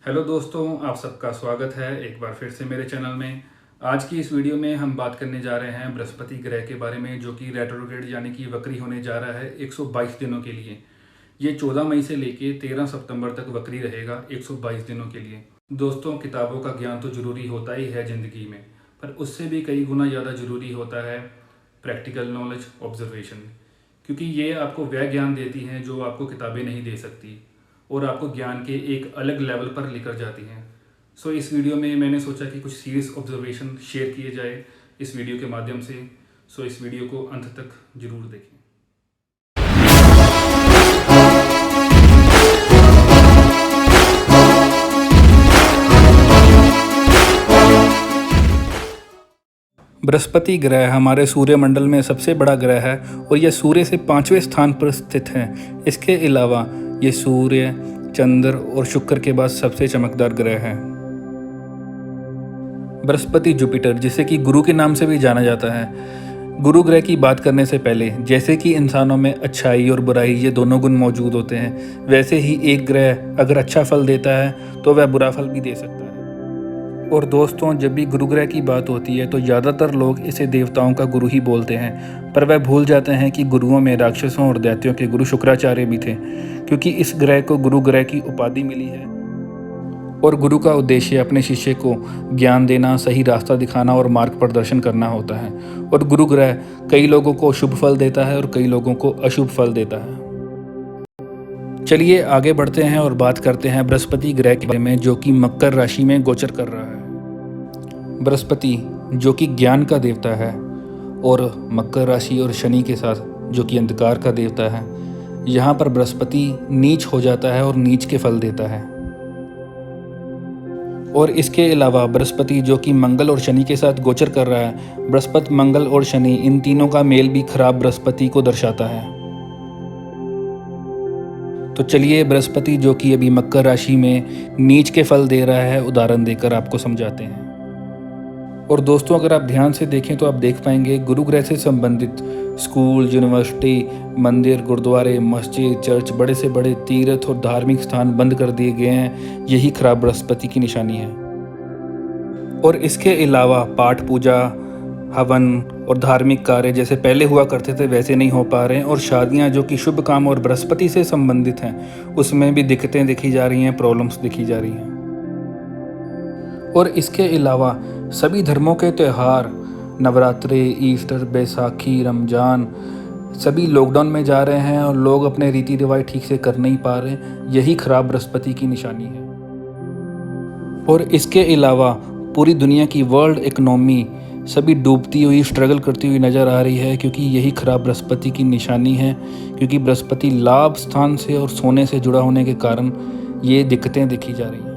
Hello दोस्तों, आप सबका स्वागत है एक बार फिर से मेरे चैनल में। आज की इस वीडियो में हम बात करने जा रहे हैं बृहस्पति ग्रह के बारे में, जो कि रेट्रोग्रेड यानी कि वक्री होने जा रहा है 122 दिनों के लिए। ये 14 मई से लेके 13 सितंबर तक वक्री रहेगा 122 दिनों के लिए। दोस्तों, किताबों का ज्ञान तो ज़रूरी होता ही है ज़िंदगी में, पर उससे भी कई गुना ज़्यादा ज़रूरी होता है प्रैक्टिकल नॉलेज, ऑब्जर्वेशन, क्योंकि ये आपको वह ज्ञान देती हैं जो आपको किताबें नहीं दे सकती और आपको ज्ञान के एक अलग लेवल पर लेकर जाती हैं। सो इस वीडियो में मैंने सोचा कि कुछ सीरियस ऑब्जर्वेशन शेयर किए जाए इस वीडियो के माध्यम से। सो इस वीडियो को अंत तक जरूर देखें। बृहस्पति ग्रह हमारे सूर्यमंडल में सबसे बड़ा ग्रह है और यह सूर्य से 5वें स्थान पर स्थित है। इसके अलावा ये सूर्य, चंद्र और शुक्र के बाद सबसे चमकदार ग्रह है। बृहस्पति जुपिटर, जिसे कि गुरु के नाम से भी जाना जाता है। गुरु ग्रह की बात करने से पहले जैसे कि इंसानों में अच्छाई और बुराई ये दोनों गुण मौजूद होते हैं, वैसे ही एक ग्रह अगर अच्छा फल देता है तो वह बुरा फल भी दे सकता है। और दोस्तों, जब भी गुरु ग्रह की बात होती है तो ज़्यादातर लोग इसे देवताओं का गुरु ही बोलते हैं, पर वह भूल जाते हैं कि गुरुओं में राक्षसों और दैत्यों के गुरु शुक्राचार्य भी थे, क्योंकि इस ग्रह को गुरु ग्रह की उपाधि मिली है। और गुरु का उद्देश्य अपने शिष्य को ज्ञान देना, सही रास्ता दिखाना और मार्ग प्रदर्शन करना होता है। और गुरु ग्रह कई लोगों को शुभ फल देता है और कई लोगों को अशुभ फल देता है। चलिए आगे बढ़ते हैं और बात करते हैं बृहस्पति ग्रह के बारे में, जो कि मकर राशि में गोचर कर रहा है। बृहस्पति जो कि ज्ञान का देवता है और मकर राशि और शनि के साथ जो कि अंधकार का देवता है, यहाँ पर बृहस्पति नीच हो जाता है और नीच के फल देता है। और इसके अलावा बृहस्पति जो कि मंगल और शनि के साथ गोचर कर रहा है, बृहस्पति, मंगल और शनि, इन तीनों का मेल भी खराब बृहस्पति को दर्शाता है। तो चलिए बृहस्पति जो कि अभी मकर राशि में नीच के फल दे रहा है, उदाहरण देकर आपको समझाते हैं। और दोस्तों, अगर आप ध्यान से देखें तो आप देख पाएंगे गुरु ग्रह से संबंधित स्कूल, यूनिवर्सिटी, मंदिर, गुरुद्वारे, मस्जिद, चर्च, बड़े से बड़े तीर्थ और धार्मिक स्थान बंद कर दिए गए हैं। यही खराब बृहस्पति की निशानी है। और इसके अलावा पाठ पूजा, हवन और धार्मिक कार्य जैसे पहले हुआ करते थे वैसे नहीं हो पा रहे हैं। और शादियां जो कि शुभ काम और बृहस्पति से संबंधित हैं, उसमें भी दिक्कतें दिखी जा रही हैं, प्रॉब्लम्स दिखी जा रही हैं। और इसके अलावा सभी धर्मों के त्यौहार, नवरात्रे, ईस्टर, बैसाखी, रमजान, सभी लॉकडाउन में जा रहे हैं और लोग अपने रीति रिवाज ठीक से कर नहीं पा रहे। यही खराब बृहस्पति की निशानी है। और इसके अलावा पूरी दुनिया की वर्ल्ड इकोनॉमी सभी डूबती हुई, स्ट्रगल करती हुई नज़र आ रही है, क्योंकि यही खराब बृहस्पति की निशानी है। क्योंकि बृहस्पति लाभ स्थान से और सोने से जुड़ा होने के कारण ये दिक्कतें दिखी जा रही हैं।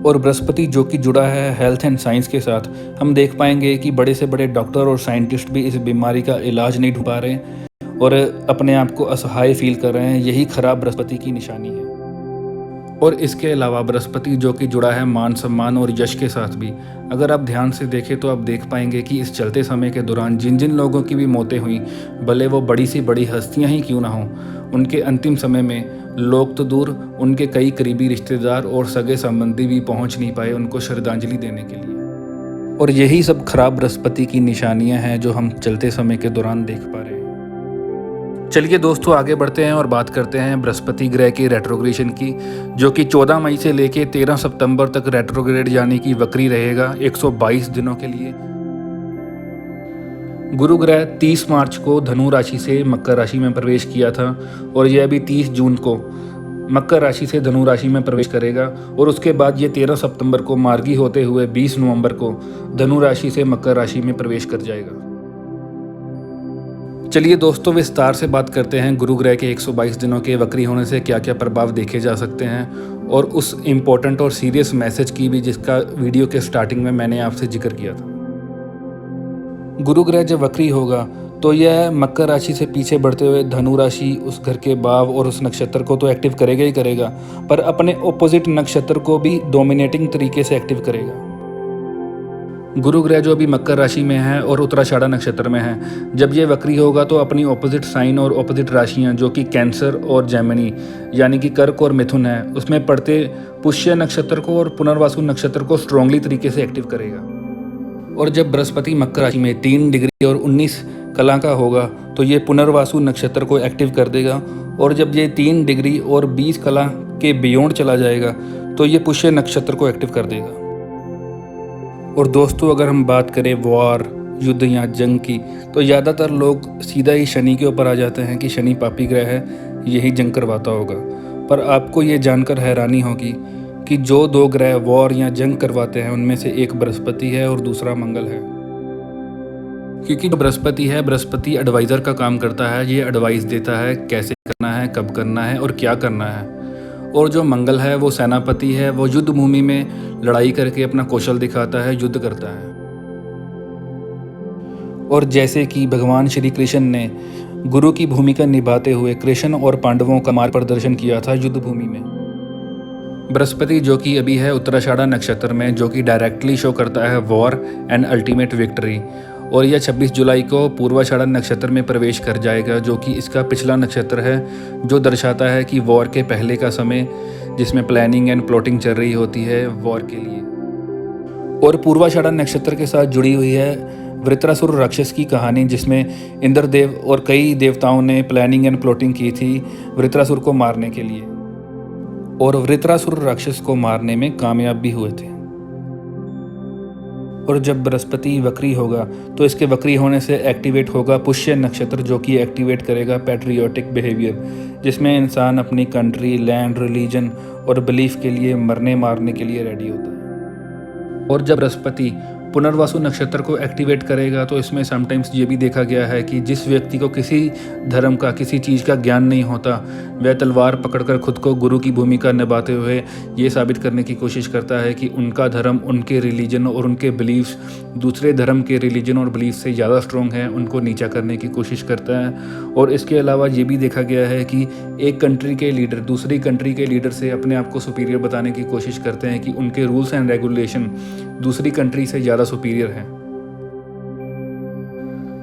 और बृहस्पति जो कि जुड़ा है हेल्थ एंड साइंस के साथ, हम देख पाएंगे कि बड़े से बड़े डॉक्टर और साइंटिस्ट भी इस बीमारी का इलाज नहीं ढूंढ पा रहे और अपने आप को असहाय फील कर रहे हैं। यही खराब बृहस्पति की निशानी है। और इसके अलावा बृहस्पति जो कि जुड़ा है मान सम्मान और यश के साथ भी, अगर आप ध्यान से देखें तो आप देख पाएंगे कि इस चलते समय के दौरान जिन जिन लोगों की भी मौतें हुई, भले वो बड़ी से बड़ी हस्तियां ही क्यों ना हों, उनके अंतिम समय में लोग तो दूर, उनके कई करीबी रिश्तेदार और सगे संबंधी भी पहुंच नहीं पाए उनको श्रद्धांजलि देने के लिए। और यही सब खराब बृहस्पति की निशानियां हैं जो हम चलते समय के दौरान देख पा रहे हैं। चलिए दोस्तों आगे बढ़ते हैं और बात करते हैं बृहस्पति ग्रह की रेट्रोग्रेशन की, जो कि 14 मई से लेके 13 सितंबर तक रेट्रोग्रेड यानी कि वक्री रहेगा 122 दिनों के लिए। गुरु ग्रह 30 मार्च को धनु राशि से मकर राशि में प्रवेश किया था और यह अभी 30 जून को मकर राशि से धनु राशि में प्रवेश करेगा। और उसके बाद ये 13 सितंबर को मार्गी होते हुए 20 नवंबर को धनु राशि से मकर राशि में प्रवेश कर जाएगा। चलिए दोस्तों विस्तार से बात करते हैं गुरु ग्रह के 122 दिनों के वक्री होने से क्या क्या प्रभाव देखे जा सकते हैं, और उस इम्पोर्टेंट और सीरियस मैसेज की भी जिसका वीडियो के स्टार्टिंग में मैंने आपसे जिक्र किया था। गुरु ग्रह जब वक्री होगा तो यह मकर राशि से पीछे बढ़ते हुए धनु राशि, उस घर के भाव और उस नक्षत्र को तो एक्टिव करेगा ही करेगा, पर अपने ऑपोजिट नक्षत्र को भी डोमिनेटिंग तरीके से एक्टिव करेगा। गुरु ग्रह जो अभी मकर राशि में है और उत्तराषाढ़ा नक्षत्र में है, जब ये वक्री होगा तो अपनी ऑपोजिट साइन और ऑपोजिट राशियाँ जो कि कैंसर और जेमिनी यानी कि कर्क और मिथुन है, उसमें पड़ते पुष्य नक्षत्र को और पुनर्वासु नक्षत्र को स्ट्रांगली तरीके से एक्टिव करेगा। और जब बृहस्पति मकर राशि में 3 डिग्री और 19 कला का होगा तो ये पुनर्वासु नक्षत्र को एक्टिव कर देगा। और जब ये 3 डिग्री और 20 कला के बियॉन्ड चला जाएगा तो ये पुष्य नक्षत्र को एक्टिव कर देगा। और दोस्तों, अगर हम बात करें वॉर, युद्ध या जंग की, तो ज़्यादातर लोग सीधा ही शनि के ऊपर आ जाते हैं कि शनि पापी ग्रह है, यही जंग करवाता होगा। पर आपको ये जानकर हैरानी होगी कि जो 2 ग्रह वॉर या जंग करवाते हैं उनमें से एक बृहस्पति है और दूसरा मंगल है। क्योंकि जो बृहस्पति है, बृहस्पति एडवाइज़र का काम करता है, ये एडवाइस देता है कैसे करना है, कब करना है और क्या करना है। और जो मंगल है वो सेनापति है, वो युद्ध भूमि में लड़ाई करके अपना कौशल दिखाता है, युद्ध करता है। और जैसे कि भगवान श्री कृष्ण ने गुरु की भूमिका निभाते हुए कृष्ण और पांडवों का मार्ग प्रदर्शन किया था युद्ध भूमि में। बृहस्पति जो कि अभी है उत्तराषाढ़ा नक्षत्र में, जो कि डायरेक्टली शो करता है वॉर एंड अल्टीमेट विक्ट्री। और यह 26 जुलाई को पूर्वाषाढ़ा नक्षत्र में प्रवेश कर जाएगा, जो कि इसका पिछला नक्षत्र है, जो दर्शाता है कि वॉर के पहले का समय, जिसमें प्लानिंग एंड प्लॉटिंग चल रही होती है वॉर के लिए। और पूर्वाषाढ़ा नक्षत्र के साथ जुड़ी हुई है वृत्रासुर राक्षस की कहानी, जिसमें इंद्रदेव और कई देवताओं ने प्लानिंग एंड प्लॉटिंग की थी वृत्रासुर को मारने के लिए, और वृत्रासुर राक्षस को मारने में कामयाब भी हुए थे। और जब बृहस्पति वक्री होगा तो इसके वक्री होने से एक्टिवेट होगा पुष्य नक्षत्र, जो कि एक्टिवेट करेगा पैट्रियोटिक बिहेवियर, जिसमें इंसान अपनी कंट्री, लैंड, रिलीजन और बिलीफ के लिए मरने मारने के लिए रेडी होता है। और जब बृहस्पति पुनर्वासु नक्षत्र को एक्टिवेट करेगा तो इसमें समटाइम्स ये भी देखा गया है कि जिस व्यक्ति को किसी धर्म का, किसी चीज़ का ज्ञान नहीं होता, वह तलवार पकड़कर खुद को गुरु की भूमिका निभाते हुए ये साबित करने की कोशिश करता है कि उनका धर्म, उनके रिलीजन और उनके बिलीव्स दूसरे धर्म के रिलीजन और बिलीफ से ज़्यादा स्ट्रॉन्ग है, उनको नीचा करने की कोशिश करता है। और इसके अलावा ये भी देखा गया है कि एक कंट्री के लीडर दूसरी कंट्री के लीडर से अपने आप को सुपीरियर बताने की कोशिश करते हैं कि उनके रूल्स एंड रेगुलेशन दूसरी कंट्री से ज़्यादा सुपीरियर है।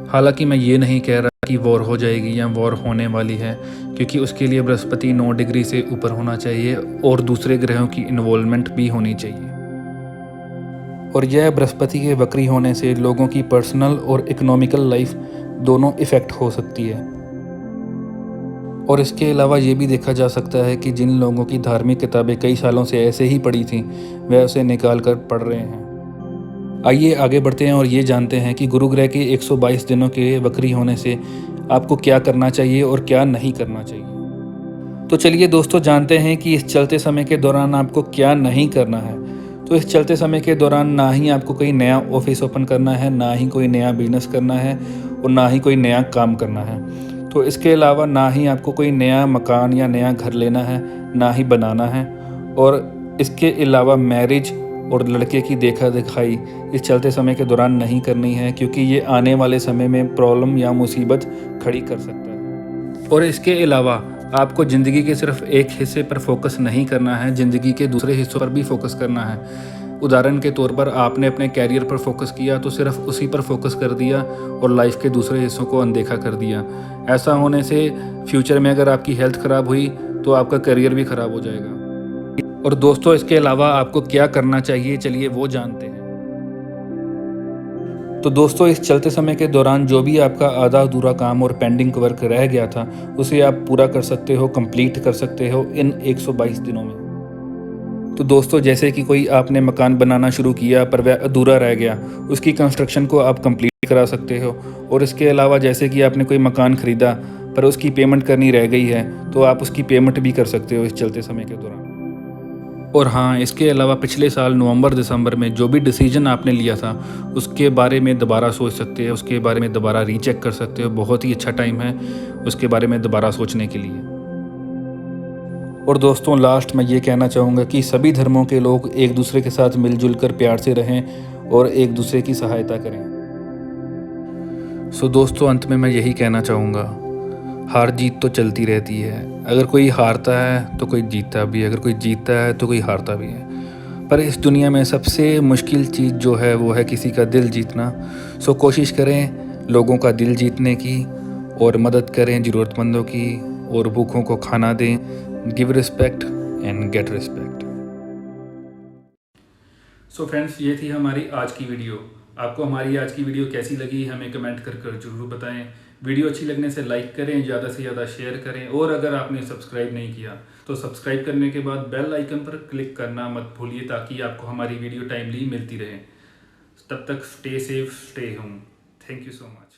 हालांकि मैं ये नहीं कह रहा कि वॉर हो जाएगी या वॉर होने वाली है, क्योंकि उसके लिए बृहस्पति 9 डिग्री से ऊपर होना चाहिए और दूसरे ग्रहों की इन्वॉल्वमेंट भी होनी चाहिए। और यह बृहस्पति के वक्री होने से लोगों की पर्सनल और इकोनॉमिकल लाइफ दोनों इफ़ेक्ट हो सकती है। और इसके अलावा ये भी देखा जा सकता है कि जिन लोगों की धार्मिक किताबें कई सालों से ऐसे ही पड़ी थीं, वह उसे निकाल कर पढ़ रहे हैं। आइए आगे बढ़ते हैं और ये जानते हैं कि गुरु ग्रह के 122 दिनों के वक्री होने से आपको क्या करना चाहिए और क्या नहीं करना चाहिए। तो चलिए दोस्तों, जानते हैं कि इस चलते समय के दौरान आपको क्या नहीं करना है। तो इस चलते समय के दौरान ना ही आपको कोई नया ऑफिस ओपन करना है, ना ही कोई नया बिजनेस करना है और ना ही कोई नया काम करना है। तो इसके अलावा ना ही आपको कोई नया मकान या नया घर लेना है, ना ही बनाना है। और इसके अलावा मैरिज और लड़के की देखा दिखाई इस चलते समय के दौरान नहीं करनी है, क्योंकि ये आने वाले समय में प्रॉब्लम या मुसीबत खड़ी कर सकता है। और इसके अलावा आपको ज़िंदगी के सिर्फ एक हिस्से पर फोकस नहीं करना है, ज़िंदगी के दूसरे हिस्सों पर भी फोकस करना है। उदाहरण के तौर पर आपने अपने कैरियर पर फोकस किया तो सिर्फ उसी पर फोकस कर दिया और लाइफ के दूसरे हिस्सों को अनदेखा कर दिया। ऐसा होने से फ्यूचर में अगर आपकी हेल्थ ख़राब हुई तो आपका करियर भी ख़राब हो जाएगा। और दोस्तों, इसके अलावा आपको क्या करना चाहिए, चलिए वो जानते हैं। तो दोस्तों, इस चलते समय के दौरान जो भी आपका आधा अधूरा काम और पेंडिंग वर्क रह गया था, उसे आप पूरा कर सकते हो, कंप्लीट कर सकते हो इन 122 दिनों में। तो दोस्तों, जैसे कि कोई आपने मकान बनाना शुरू किया पर वह अधूरा रह गया, उसकी कंस्ट्रक्शन को आप कंप्लीट करा सकते हो। और इसके अलावा जैसे कि आपने कोई मकान ख़रीदा पर उसकी पेमेंट करनी रह गई है, तो आप उसकी पेमेंट भी कर सकते हो इस चलते समय के दौरान। और हाँ, इसके अलावा पिछले साल नवंबर दिसंबर में जो भी डिसीजन आपने लिया था उसके बारे में दोबारा सोच सकते हैं, उसके बारे में दोबारा रीचेक कर सकते हो। बहुत ही अच्छा टाइम है उसके बारे में दोबारा सोचने के लिए। और दोस्तों, लास्ट में ये कहना चाहूँगा कि सभी धर्मों के लोग एक दूसरे के साथ मिलजुल कर प्यार से रहें और एक दूसरे की सहायता करें। सो दोस्तों, अंत में मैं यही कहना चाहूँगा, हार जीत तो चलती रहती है। अगर कोई हारता है तो कोई जीतता भी है, अगर कोई जीतता है तो कोई हारता भी है। पर इस दुनिया में सबसे मुश्किल चीज़ जो है वो है किसी का दिल जीतना। सो कोशिश करें लोगों का दिल जीतने की और मदद करें ज़रूरतमंदों की और भूखों को खाना दें। Give respect and get respect. So friends, ये थी हमारी आज की वीडियो। आपको हमारी आज की वीडियो कैसी लगी हमें कमेंट कर ज़रूर बताएं। वीडियो अच्छी लगने से लाइक करें, ज़्यादा से ज़्यादा शेयर करें और अगर आपने सब्सक्राइब नहीं किया तो सब्सक्राइब करने के बाद बेल आइकन पर क्लिक करना मत भूलिए ताकि आपको हमारी वीडियो टाइमली मिलती रहे। तब तक stay safe, stay home. Thank you so much.